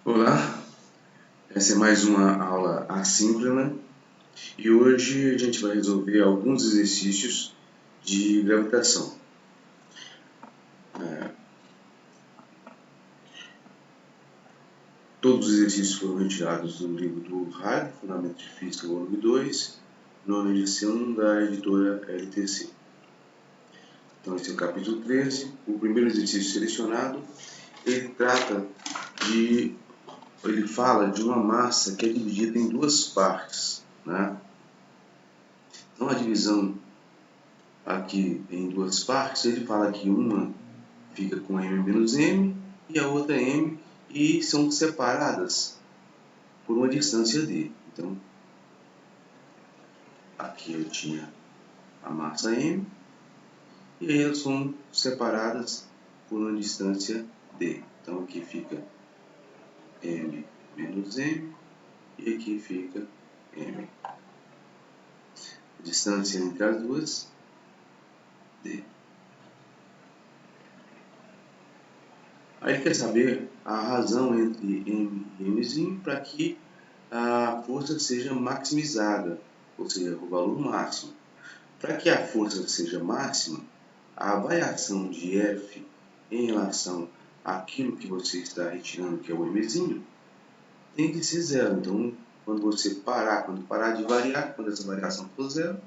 Olá, essa é mais uma aula assíncrona e hoje a gente vai resolver alguns exercícios de gravitação. Todos os exercícios foram retirados do livro do Hard, Fundamento de Física, volume 2, nona edição da editora LTC. Então esse é o capítulo 13, o primeiro exercício selecionado, ele fala de uma massa que é dividida em duas partes, né? Então a divisão aqui em duas partes, ele fala que uma fica com m menos m e a outra m, e são separadas por uma distância d. Então, aqui eu tinha a massa m e aí elas são separadas por uma distância d. Então, aqui fica m menos m e aqui fica m. A distância entre as duas, d. Aí ele quer saber a razão entre m e mzinho para que a força seja maximizada, ou seja, o valor máximo. Para que a força seja máxima, a variação de F em relação àquilo que você está retirando, que é o mzinho, tem que ser zero. Então, quando parar de variar, quando essa variação for zero,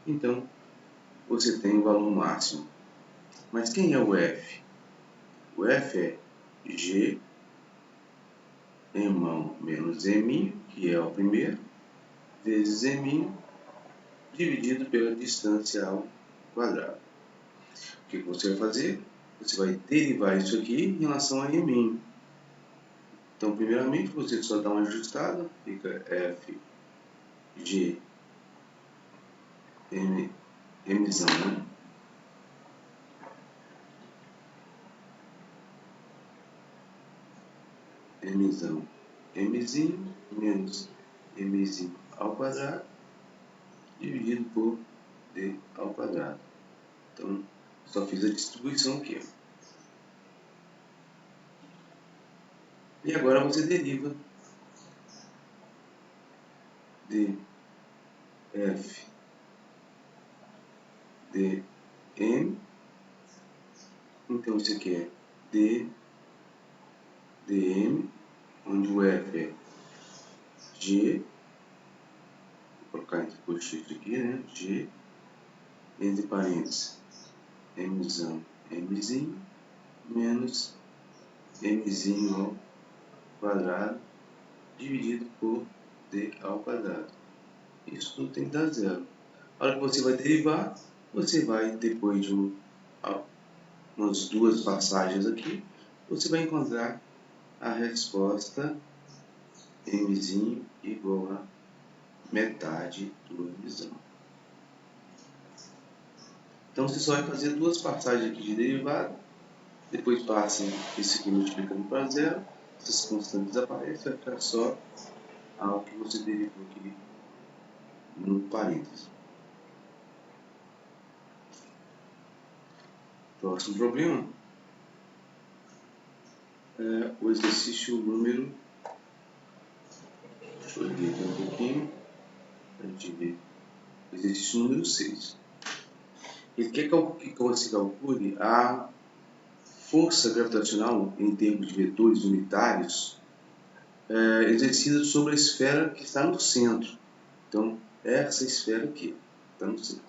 então você tem o valor máximo. Mas quem é o F? O F é G m menos m, que é o primeiro, vezes m dividido pela distância ao quadrado. O que você vai fazer? Você vai derivar isso aqui em relação a m. Então, primeiramente, você só dá uma ajustada, fica f de mzão, né? Mzão, mzinho menos mzinho ao quadrado dividido por d ao quadrado. Então, só fiz a distribuição aqui. E agora você deriva de f de m. Então, isso aqui é dm, onde o f é g, vou colocar entre colchetes aqui, né? G, entre parênteses, mzão, mzinho, menos mzinho ao quadrado, dividido por d ao quadrado. Isso tudo tem que dar zero. A hora que você vai derivar, você vai, depois de umas duas passagens aqui, você vai encontrar a resposta mzinho igual a metade do mzão. Então, você só vai fazer duas passagens aqui de derivada, depois passa esse aqui multiplicando para zero, essas constantes desaparecem, vai ficar só algo que você derivou aqui no parênteses. Próximo problema é o exercício número... Deixa eu ver aqui um pouquinho para a gente ver. Exercício número 6. Ele quer que você calcule a força gravitacional em termos de vetores unitários exercida sobre a esfera que está no centro. Então, essa esfera aqui está no centro.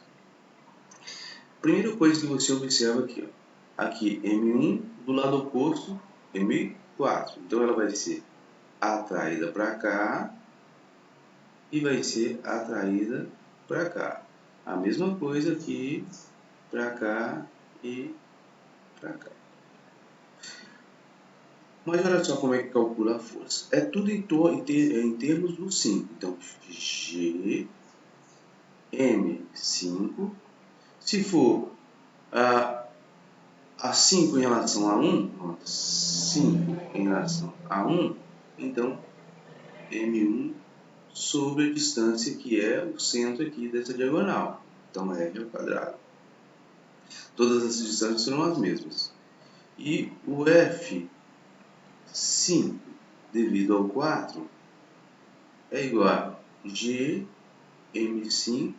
Primeira coisa que você observa aqui, ó. Aqui M1, do lado oposto M4. Então, ela vai ser atraída para cá e vai ser atraída para cá. A mesma coisa aqui para cá e para cá. Mas olha só como é que calcula a força. É tudo em termos do 5. Então, G, M5. Se for a 5 em relação a 1, 5 em relação a 1, então, M1 sobre a distância que é o centro aqui dessa diagonal. Então, R ao quadrado. Todas as distâncias serão as mesmas. E o F5 dividido ao 4 é igual a G M5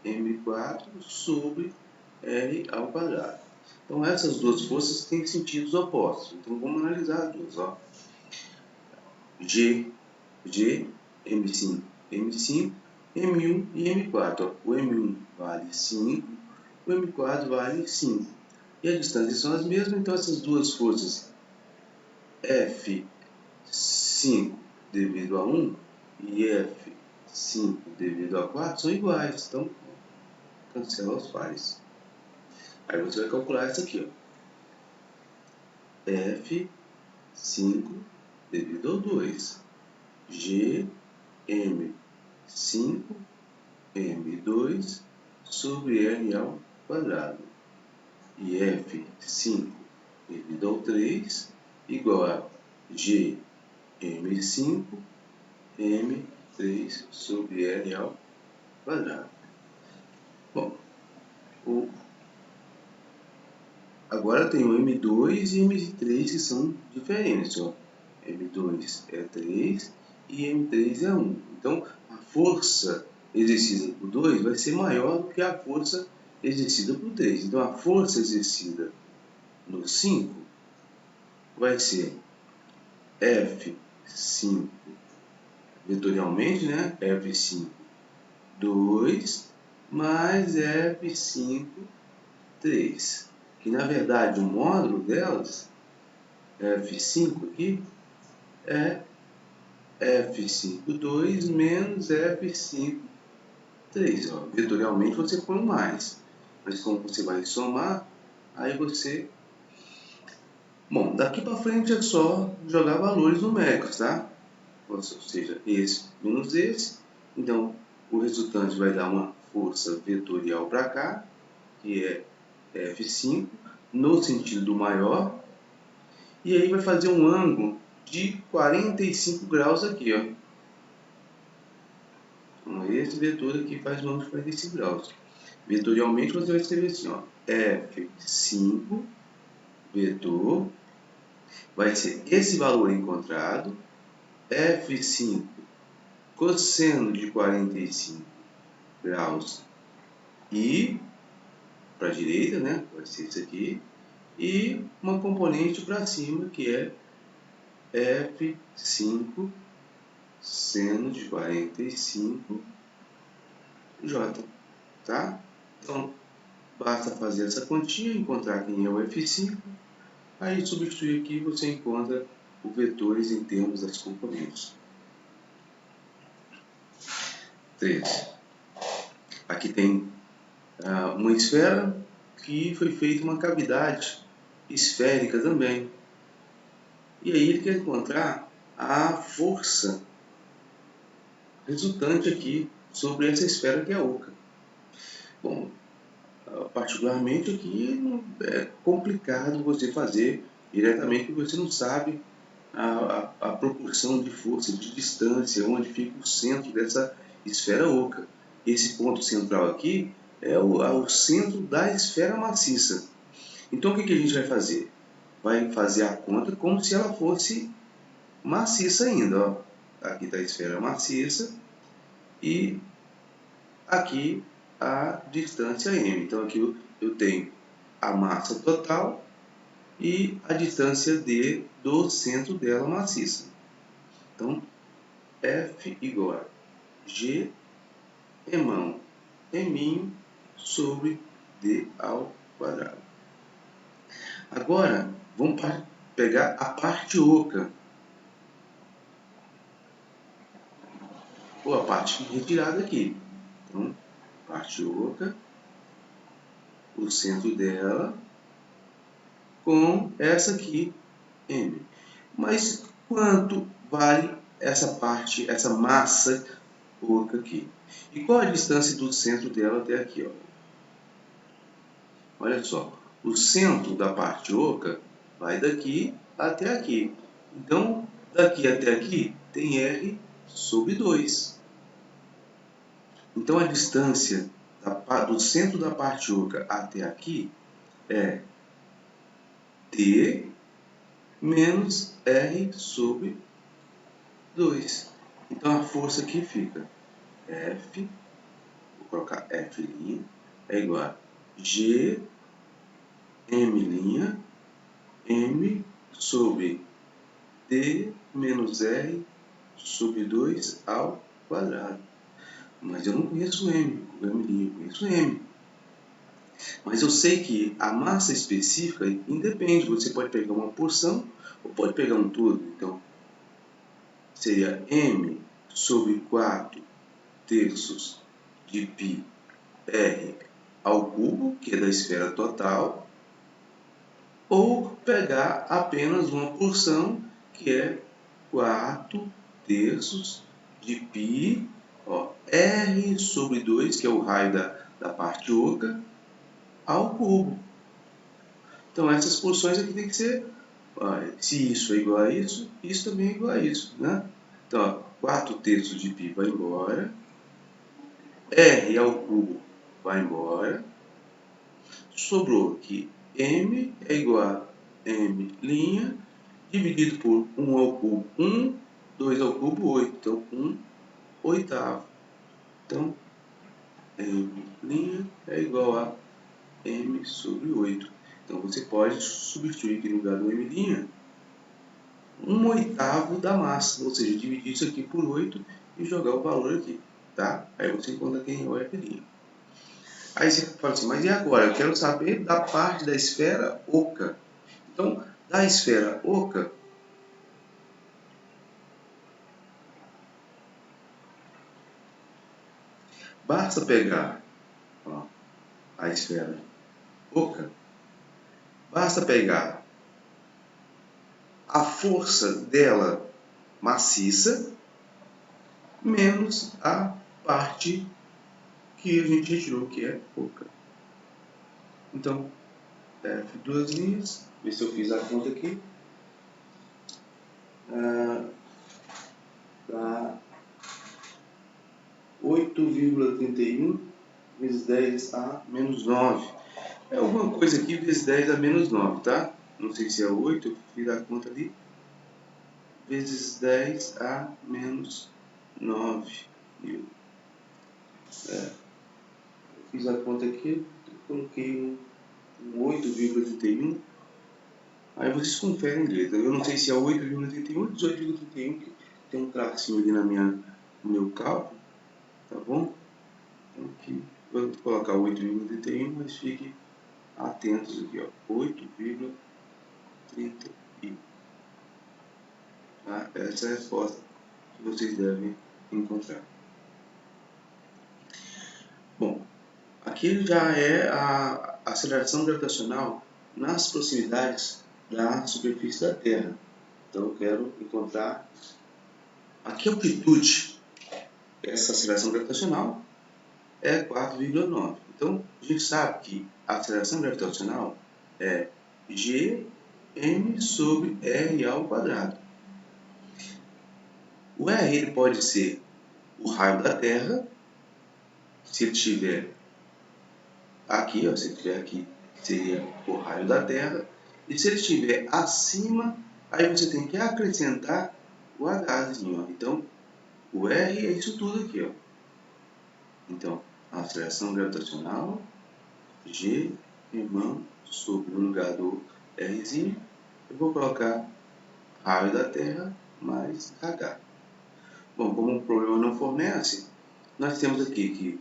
M4 sobre R ao quadrado. Então, essas duas forças têm sentidos opostos. Então, vamos analisar as duas. Ó. G, M5, M5, M1 e M4. Ó. O M1 vale 5, o M4 vale 5. E a distância são as mesmas, então essas duas forças F5 devido a 1 e F5 devido a 4 são iguais. Então, cancela os pares. Aí você vai calcular essa aqui, ó. F5 devido ao 2. GM5 M2 sobre R ao quadrado. E F5 devido ao 3 igual a GM5 M3 sobre R ao quadrado. Bom, agora tem o M2 e M3 que são diferentes. Ó. M2 é 3 e M3 é 1. Então, a força exercida por 2 vai ser maior do que a força exercida por 3. Então, a força exercida no 5 vai ser F5 vetorialmente, né? F5 2 mais F5 3. Que na verdade o módulo delas, F5 aqui, é F5 2 menos F5 3. Ó. Vetorialmente você põe mais, mas como você vai somar, aí você... Bom, daqui para frente é só jogar valores numéricos, tá? Ou seja, esse menos esse. Então, o resultante vai dar uma força vetorial para cá, que é F5, no sentido maior. E aí vai fazer um ângulo de 45 graus aqui, ó. Então, esse vetor aqui faz um ângulo de 45 graus. Vetorialmente, você vai escrever assim, ó. F5 vetor vai ser esse valor encontrado, F5 cosseno de 45 graus e para a direita, né? Vai ser isso aqui. E uma componente para cima, que é F5 seno de 45 J, tá? Então, basta fazer essa continha, encontrar quem é o F5, aí substituir aqui você encontra os vetores em termos das componentes. 3. Aqui tem uma esfera que foi feita uma cavidade esférica também. E aí ele quer encontrar a força resultante aqui sobre essa esfera que é oca. Bom, particularmente aqui é complicado você fazer diretamente, porque você não sabe a proporção de força, de distância, onde fica o centro dessa esfera oca. Esse ponto central aqui é o centro da esfera maciça. Então, o que a gente vai fazer? Vai fazer a conta como se ela fosse maciça ainda. Ó. Aqui está a esfera maciça e aqui a distância m. Então, aqui eu tenho a massa total e a distância d do centro dela maciça. Então, F igual a G emão m sobre d ao quadrado. Agora, vamos pegar a parte oca. Ou a parte retirada aqui. Então, parte oca, o centro dela, com essa aqui, M. Mas quanto vale essa parte, essa massa oca aqui? E qual a distância do centro dela até aqui? Ó? Olha só, o centro da parte oca vai daqui até aqui. Então, daqui até aqui tem R sobre 2. Então, a distância do centro da parte oca até aqui é T menos R sobre 2. Então a força aqui fica F, vou colocar F' é igual a G M', M sobre D menos R sobre 2 ao quadrado. Mas eu não conheço M, eu conheço M. Mas eu sei que a massa específica independe, você pode pegar uma porção ou pode pegar um todo. Então, seria M sobre 4 terços de π R ao cubo, que é da esfera total, ou pegar apenas uma porção, que é 4 terços de π R sobre 2, que é o raio da parte oca, ao cubo. Então, essas porções aqui tem que ser, se isso é igual a isso também é igual a isso, né? Então, 4 terços de π vai embora, R ao cubo vai embora, sobrou aqui M é igual a M', dividido por 1 ao cubo 1, 2 ao cubo 8, então 1 oitavo. Então, M' é igual a M sobre 8. Então, você pode substituir aqui no lugar do M', 1/8 da massa, ou seja, dividir isso aqui por 8 e jogar o valor aqui, tá? Aí você encontra quem é o F'. Aí você fala assim, mas e agora? Eu quero saber da parte da esfera oca. Então, da esfera oca, basta pegar a esfera oca, basta pegar a força dela maciça menos a parte que a gente retirou, que é oca. Então, F duas linhas, ver se eu fiz a conta aqui. Dá 8,31 vezes 10 a menos 9. É alguma coisa aqui vezes 10 a menos 9, tá? Não sei se é 8, eu fiz a conta ali. Vezes 10 a menos 9. Eu fiz a conta aqui, coloquei um 8,31. Aí vocês conferem direito. Eu não sei se é 8,31 ou 18,31, que tem um tracinho ali no meu cálculo, tá bom? Então aqui, vou colocar 8,31, mas fiquem atentos aqui, ó, 8,31. Tá? Essa é a resposta que vocês devem encontrar. Bom, aqui já é a aceleração gravitacional nas proximidades da superfície da Terra. Então eu quero encontrar a que amplitude essa aceleração gravitacional é 4,9. Então a gente sabe que a aceleração gravitacional é G m sobre r ao quadrado. O r ele pode ser o raio da Terra, se ele estiver aqui, ó, se ele estiver aqui, seria o raio da Terra, e se ele estiver acima, aí você tem que acrescentar o Hzinho, ó. Então, o R é isso tudo aqui, ó. Então, a aceleração gravitacional, G irmão sobre o lugar do Rzinho, eu vou colocar raio da Terra mais H. Bom, como o problema não fornece, nós temos aqui que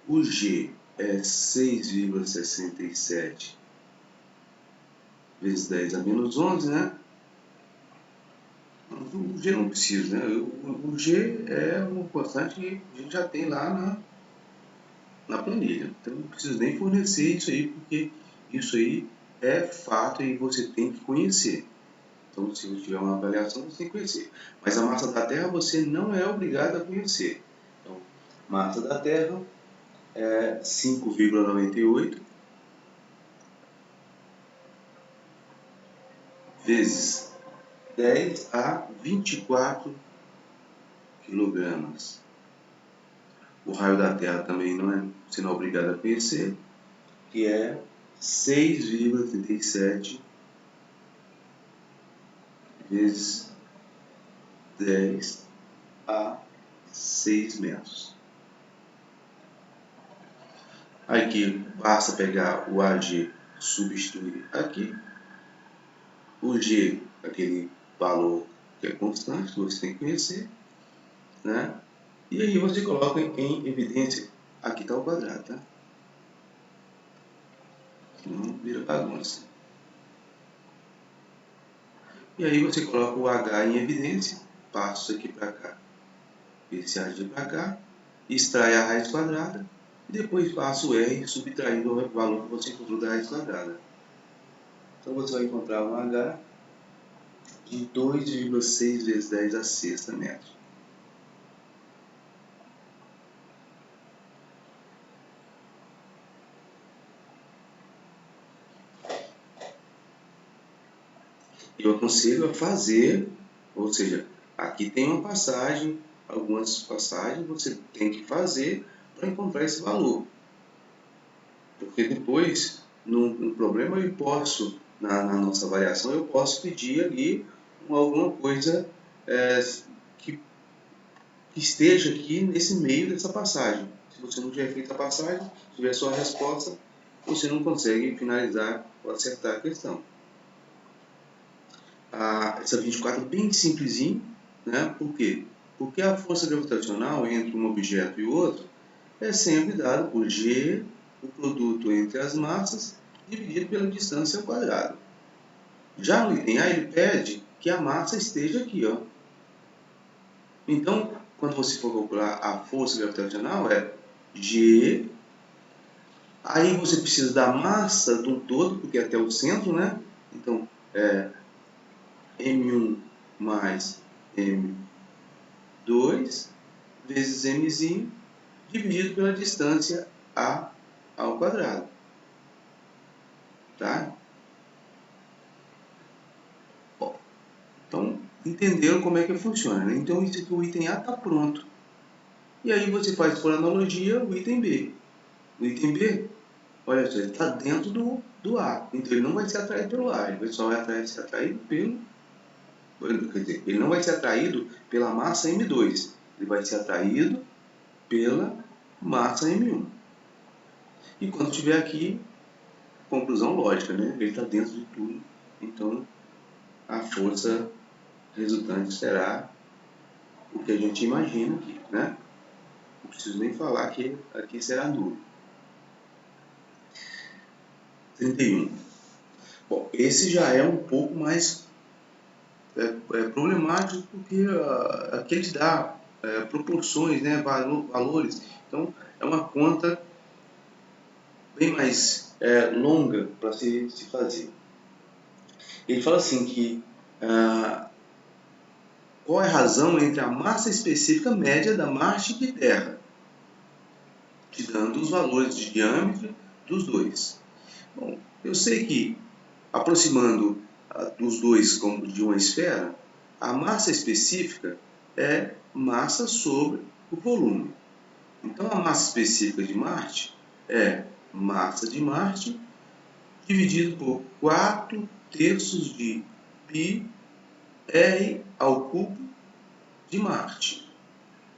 o G é 6,67 vezes 10 a menos 11, né? O G não precisa, né? O G é uma constante que a gente já tem lá na planilha. Então não preciso nem fornecer isso aí, porque isso aí é fato e você tem que conhecer. Então, se você tiver uma avaliação, você tem que conhecer. Mas a massa da Terra você não é obrigado a conhecer. Então, massa da Terra é 5,98 vezes 10 a 24 quilogramas. O raio da Terra também você não é obrigado a conhecer, que é 6,37 vezes 10 a 6 metros. Aqui basta pegar o AG, substituir aqui, o G, aquele valor que é constante, que você tem que conhecer, né? E aí você coloca em evidência, aqui está o quadrado, tá? Não vira bagunça. E aí você coloca o H em evidência, passa isso aqui para cá, esse AG para cá, extrai a raiz quadrada, e depois passa o R subtraindo o valor que você encontrou da raiz quadrada. Então você vai encontrar um H de 2,6 vezes 10 a sexta metros. Eu aconselho a fazer, ou seja, aqui tem uma passagem, algumas passagens você tem que fazer para encontrar esse valor. Porque depois, no problema, eu posso, na nossa avaliação, eu posso pedir ali alguma coisa que esteja aqui nesse meio dessa passagem. Se você não tiver feito a passagem, se tiver só a resposta, você não consegue finalizar ou acertar a questão. Essa 24 é bem simplesinho, né? Por quê? Porque a força gravitacional entre um objeto e outro é sempre dada por G, o produto entre as massas, dividido pela distância ao quadrado. Já no item A, ele pede que a massa esteja aqui, ó. Então, quando você for calcular a força gravitacional, é G, aí você precisa da massa do todo, porque é até o centro, né? Então, é M1 mais M2 vezes Mzinho dividido pela distância A ao quadrado. Tá? Bom, então, entenderam como é que funciona, né? Então, isso aqui, o item A está pronto. E aí você faz, por analogia, o item B. O item B, olha só, ele está dentro do A. Então, ele não vai ser atraído pelo A, ele só vai ser atraído pelo... Quer dizer, ele não vai ser atraído pela massa M2. Ele vai ser atraído pela massa M1. E quando tiver aqui, conclusão lógica, né? Ele está dentro de tudo. Então, a força resultante será o que a gente imagina aqui, né? Não preciso nem falar que aqui será nulo. 31. Bom, esse já é um pouco mais problemático, porque aqui ele dá proporções, né, valores. Então, é uma conta bem mais longa para se fazer. Ele fala assim que qual é a razão entre a massa específica média da Marte e Terra, te dando os valores de diâmetro dos dois. Bom, eu sei que aproximando os dois como de uma esfera, a massa específica é massa sobre o volume. Então, a massa específica de Marte é massa de Marte dividido por 4/3 de π r ao cubo de Marte.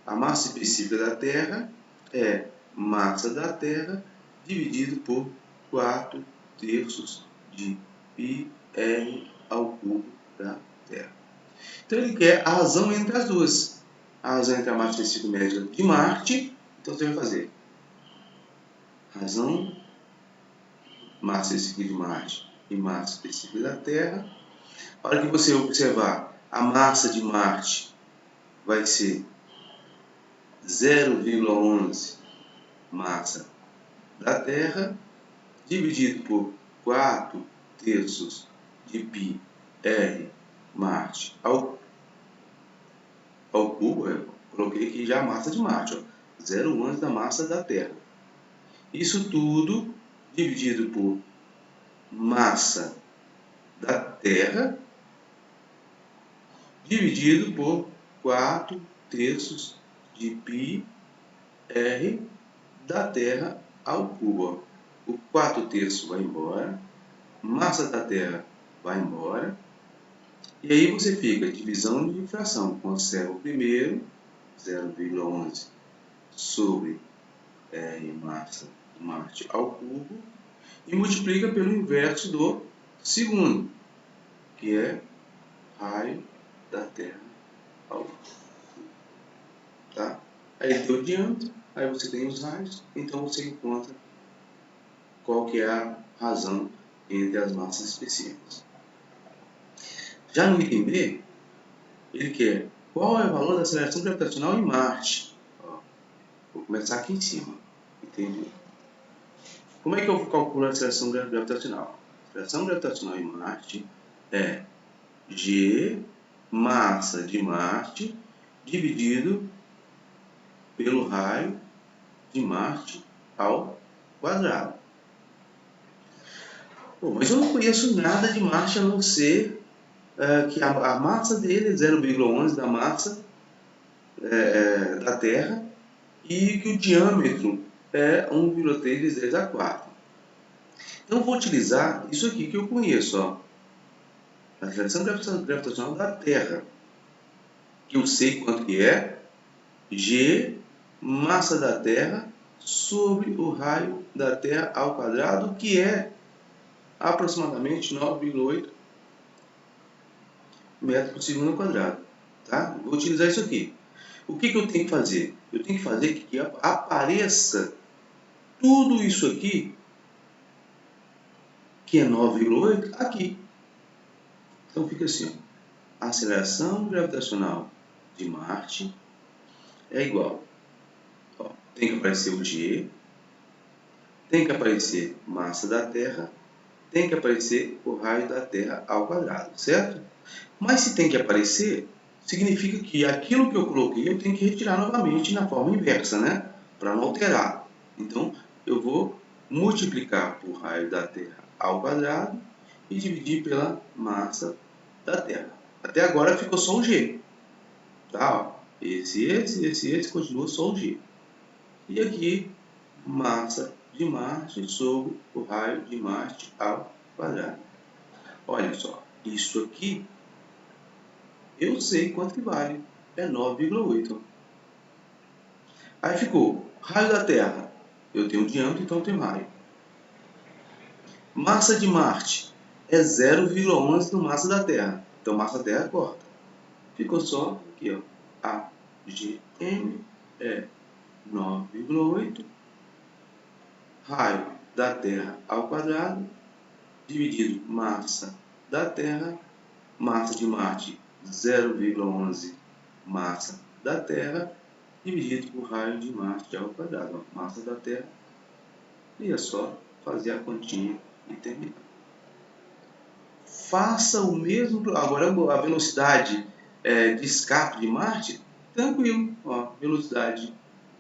A massa específica da Terra é massa da Terra dividido por 4/3 de π r ao cubo da Terra. Então ele quer a razão entre as duas. A razão entre a massa específica média de Marte. Então você vai fazer razão, massa específica de Marte e massa específica da Terra. A hora que você observar, a massa de Marte vai ser 0,11 massa da Terra, dividido por 4/3 de π r Marte ao cubo. Eu coloquei aqui já a massa de Marte, 0,11 da massa da Terra. Isso tudo dividido por massa da Terra, dividido por 4/3 de π r da Terra ao cubo. O 4/3 vai embora, massa da Terra vai embora, E aí você fica divisão de fração. Conserva o primeiro, 0,11 sobre massa de Marte ao cubo, e multiplica pelo inverso do segundo, que é raio da Terra ao cubo. Tá? Aí deu o diâmetro, aí você tem os raios, então você encontra qual que é a razão entre as massas específicas. Já no item B, ele quer qual é o valor da aceleração gravitacional em Marte. Ó, vou começar aqui em cima. Entendi. Como é que eu calculo a aceleração gravitacional? A aceleração gravitacional em Marte é G, massa de Marte, dividido pelo raio de Marte ao quadrado. Bom, mas eu não conheço nada de Marte a não ser que a massa dele é 0,11 da massa da Terra e que o diâmetro é 1,3 vezes 10 a 4. Então eu vou utilizar isso aqui que eu conheço, ó, a aceleração gravitacional da Terra, que eu sei quanto que é G, massa da Terra, sobre o raio da Terra ao quadrado, que é aproximadamente 9,8 metros por segundo ao quadrado. Tá? Vou utilizar isso aqui. O que eu tenho que fazer? Eu tenho que fazer que apareça tudo isso aqui, que é 9,8, aqui. Então fica assim, a aceleração gravitacional de Marte é igual. Ó, tem que aparecer o G, tem que aparecer massa da Terra, tem que aparecer o raio da Terra ao quadrado, certo? Mas se tem que aparecer, significa que aquilo que eu coloquei eu tenho que retirar novamente na forma inversa, né? Para não alterar. Então, eu vou multiplicar por raio da Terra ao quadrado e dividir pela massa da Terra. Até agora ficou só o G. Tá? Ó, esse continua só o G. E aqui, massa de Marte sobre o raio de Marte ao quadrado. Olha só, isso aqui eu sei quanto que vale. É 9,8. Aí ficou raio da Terra. Eu tenho diâmetro, então eu tenho raio. Massa de Marte é 0,11 do massa da Terra. Então massa da Terra corta. Ficou só aqui, ó. AGM é 9,8 raio da Terra ao quadrado dividido massa da Terra, massa de Marte 0,11 massa da Terra dividido por raio de Marte ao quadrado. Ó, massa da Terra. E é só fazer a continha e terminar. Faça o mesmo. Agora a velocidade de escape de Marte, tranquilo. Ó, velocidade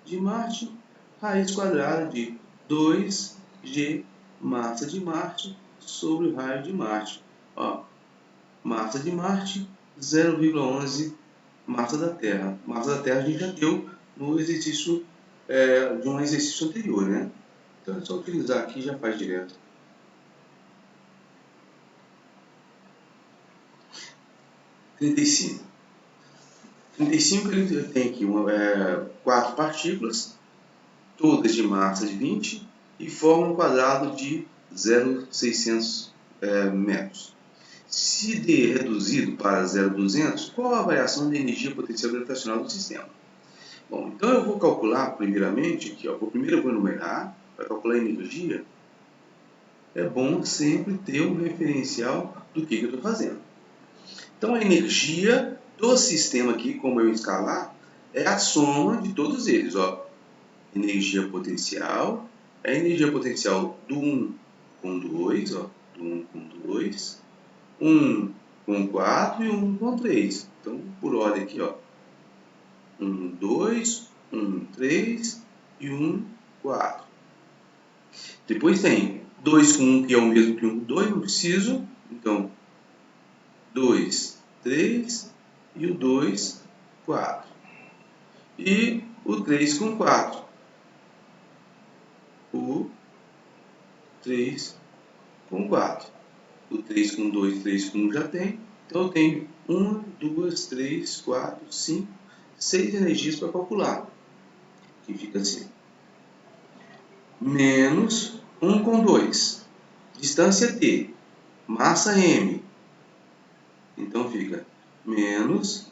de Marte, raiz quadrada de 2G massa de Marte sobre o raio de Marte. Ó, massa de Marte, 0,11 massa da Terra. Massa da Terra a gente já deu no exercício de um exercício anterior, né? Então é só utilizar aqui e já faz direto. 35. 35 ele tem aqui 4 partículas, todas de massa de 20, e formam um quadrado de 0,600 metros. Se D é reduzido para 0,200, qual a variação da energia potencial gravitacional do sistema? Bom, então eu vou calcular primeiramente, aqui, ó, primeiro eu vou enumerar, para calcular a energia, é bom sempre ter um referencial do que eu estou fazendo. Então a energia do sistema aqui, como eu escalar, é a soma de todos eles. Ó. Energia potencial, é a energia potencial do 1 com 2, ó, do 1 com 2, 1 com 4 e 1 com 3. Então, por ordem aqui, ó, 1, 2, 1, 3 e 1, 4. Depois tem 2 com 1, que é o mesmo que 1 com 2, não preciso. Então, 2, 3 e o 2, 4. E o 3 com 4. O 3 com 4. O 3 com 2, 3 com 1 já tem. Então eu tenho 1, 2, 3, 4, 5, 6 energias para calcular. Que fica assim. Menos 1 com 2. Distância T. Massa M. Então fica menos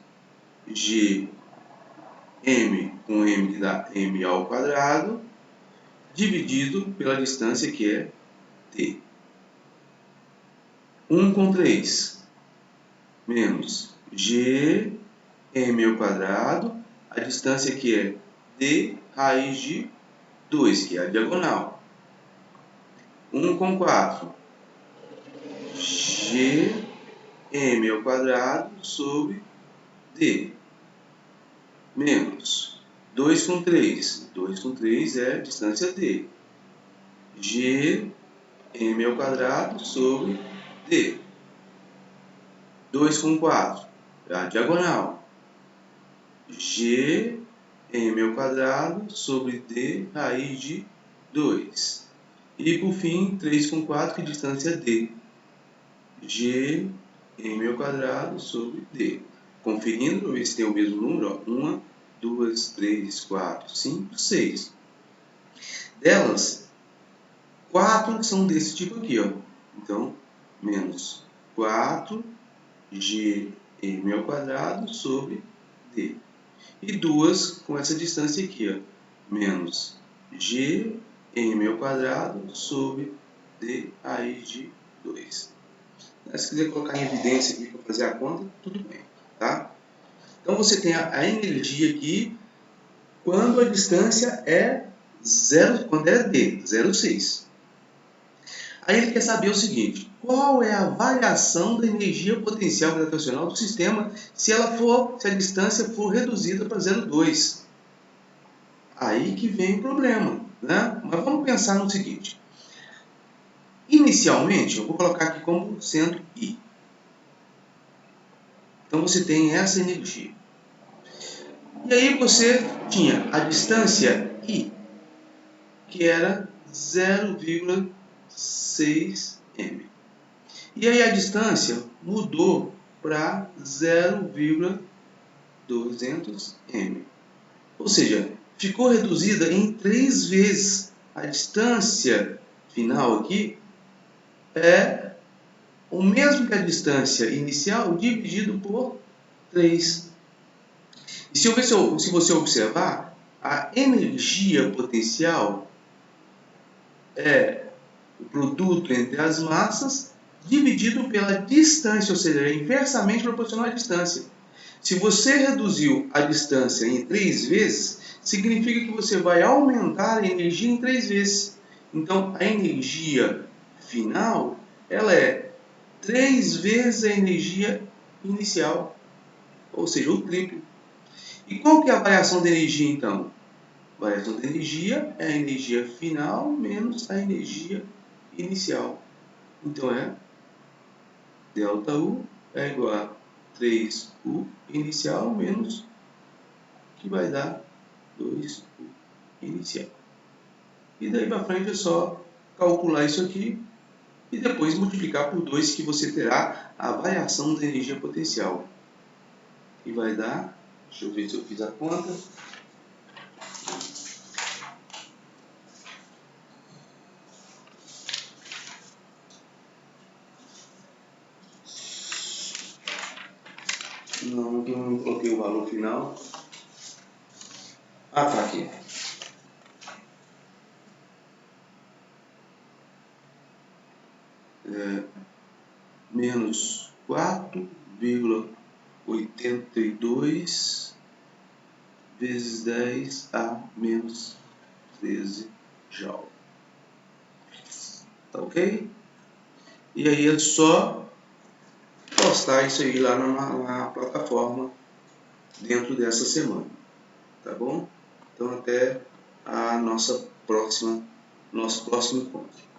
G M com M que dá M ao quadrado, dividido pela distância que é T. 1 com 3 menos G M ao quadrado, a distância que é D raiz de 2, que é a diagonal. 1 com 4 G M ao quadrado sobre D. Menos 2 com 3. 2 com 3 é a distância D. G M ao quadrado sobre D. 2 com 4 é a diagonal. G M ao quadrado sobre D raiz de 2. E por fim, 3 com 4, que distância D. G M ao quadrado sobre D. Conferindo para ver se tem o mesmo número. 1, 2, 3, 4, 5, 6. Delas, 4 são desse tipo aqui, ó. Então, menos 4 G M ao quadrado sobre D. E 2 com essa distância aqui, ó. Menos G M ao quadrado sobre D raiz de 2. Se quiser colocar em evidência aqui para fazer a conta, tudo bem, tá? Então, você tem a energia aqui quando a distância é 0, quando é D, 0,6. Aí ele quer saber o seguinte: qual é a variação da energia potencial gravitacional do sistema se a distância for reduzida para 0,2? Aí que vem o problema, né? Mas vamos pensar no seguinte. Inicialmente, eu vou colocar aqui como sendo I. Então, você tem essa energia. E aí você tinha a distância I, que era 0,6 m. E aí a distância mudou para 0,200 m. Ou seja, ficou reduzida em 3 vezes. A distância final aqui é o mesmo que a distância inicial dividido por 3. E se você observar, a energia potencial é o produto entre as massas dividido pela distância, ou seja, é inversamente proporcional à distância. Se você reduziu a distância em 3 vezes, significa que você vai aumentar a energia em 3 vezes. Então, a energia final ela é 3 vezes a energia inicial, ou seja, o triplo. E qual que é a variação de energia, então? A variação de energia é a energia final menos a energia inicial. Então, é ΔU é igual a 3U inicial menos, que vai dar 2U inicial. E daí para frente é só calcular isso aqui e depois multiplicar por 2, que você terá a variação da energia potencial. E vai dar, deixa eu ver se eu fiz a conta. Não, aqui eu não coloquei o valor final. Ah, tá aqui. Menos 4,82 vezes 10 a menos 13 Joule. Tá ok? E aí é só postar isso aí lá na plataforma dentro dessa semana. Tá bom? Então até a nosso próximo encontro.